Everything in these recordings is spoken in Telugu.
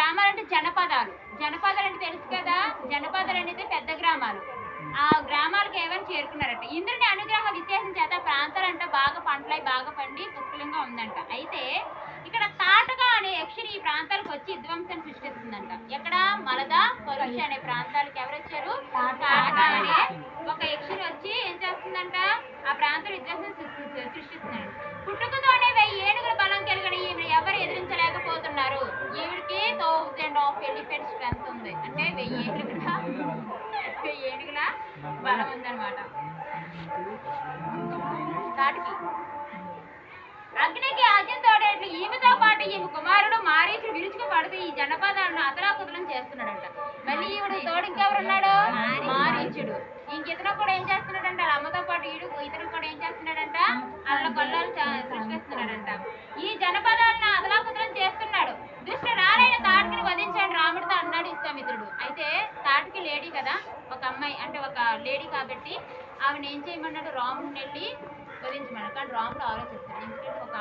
గ్రామాలంటే జనపదాలు. జనపదాలంటే తెలుసు కదా! జనపదాలనేది పెద్ద గ్రామాలు. ఆ గ్రామాలకు ఏవని చేరుకున్నారట. ఇంద్రుని అనుగ్రహ విశేషం చేత ప్రాంతాలంట బాగా పంటలై బాగా పండి పుష్కలంగా ఉందంట. అయితే ఇక్కడ తాటక అనే యక్షిని ఈ ప్రాంతాలకు వచ్చి విధ్వంసం సృష్టిస్తుందంట. ఎక్కడ మలద, పరుష అనే ప్రాంతాలకు ఎవరొచ్చారు? తాటక అనే ఒక యక్షిని వచ్చి ఏం చేస్తుందంట? ఆ ప్రాంతం విధ్వంసం సృష్టిస్తుందంట. పుట్టుకతోనే 1000 ఏనుగుల బలం కలిగిన ఈమెను ఎవరు ఎదిరించలేకపోతున్నారు. ఈవిడికి 1000 ఆఫ్ ఎలిఫెంట్ స్ట్రెంత్ ఉంది. అంటే 1000 ఏనుగుల బలం ఉందన్నమాట. తాటికి అగ్నికి ఆజ్యం తోడేట్లు ఈమెతో పాటు ఈమె కుమారుడు మారీచుడు విరుచుకు పడుతూ ఈ జనపదాలను అతలాకుతలం చేస్తున్నాడంట. మళ్ళీ ఈవిడు తోడు ఇంకెవరున్నాడు? మారీచుడు. ఇంకితను కూడా ఏం చేస్తున్నాడంట? అమ్మతో పాటు ఇతను కూడా ఏం చేస్తున్నాడంట? అల్ల కొల్లాలు సృష్టిస్తున్నాడంట. ఈ జనపదాలను అతలాకుతలం చేస్తున్నాడు. దుష్ట రాలైన తాటికిని వధించాడు రాముడితో అన్నాడు విశ్వామిత్రుడు. అయితే తాటికి లేడీ కదా, ఒక అమ్మాయి అంటే ఒక లేడీ కాబట్టి ఆమెను ఏం చేయమన్నాడు? రాముడిని వెళ్ళి వధించమన్నాడు. కానీ రాముడు ఆలోచిస్తాడు. ఎందుకంటే ఒక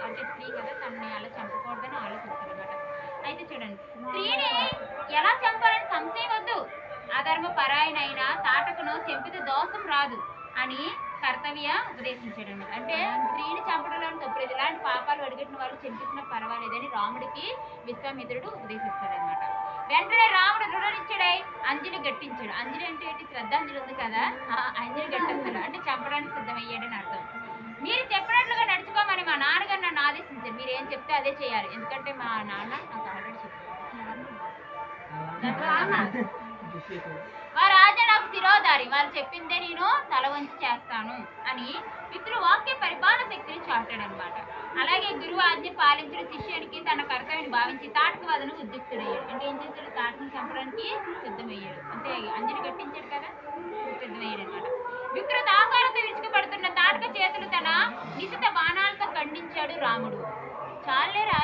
అంటే స్త్రీ కదా, తనని అలా చంపకూడదని ఆలోచిస్తాడు అనమాట. అయితే చూడండి, స్త్రీని ఎలా చంపాలని సంశయం వద్దు. అధర్మ పరాయనైన తాటకును చంపితే దోషం రాదు అని కర్తవ్య ఉపదేశించాడు అనమాట. అంటే స్త్రీని చంపడంలో తప్పలేదు, ఇలాంటి పాపాలు అడిగట్టిన వాళ్ళు చంపించినా పర్వాలేదని రాముడికి విశ్వామిత్రుడు ఉపదేశిస్తాడు అనమాట. వెంటనే రాముడు దృఢనిచ్చాడై అంజలి గట్టించాడు. అంజలి అంటే ఏంటి? శ్రద్ధాంజలి ఉంది కదా, అంజలి గట్టిస్తాడు అంటే చంపడానికి సిద్ధమయ్యాడని అర్థం. మీరు చెప్పినట్లుగా నడుచుకోమని మా నాన్నగారు నన్ను ఆదేశించారు. మీరు ఏం చెప్తే అదే చేయాలి. ఎందుకంటే మా నాన్న నాకు ఆల్రెడీ చెప్పారు. వారు రాజా నాకు శిరోధారి, వాళ్ళు చెప్పిందే నేను తల వంచి చేస్తాను అని పితృవాక్య పరిపాలన శక్తిని చాటాడనమాట. అలాగే గురువు ఆజ్ఞ పాలించిన శిష్యునికి తన కర్తవ్యాన్ని భావించి తాటక వదను ఉద్యుక్తుడయ్యాడు. అంటే ఏం చేశాడు? తాటకను చంపడానికి సిద్ధమయ్యాడు. అంటే అంజలి కట్టించాడు కదా, సిద్ధమయ్యాడు అనమాట. వికృత ఆకారంతో విరుచుకుపడుతున్న తాటక చేతులు తన నిశిత బాణాలతో ఖండించాడు రాముడు. చాలేరా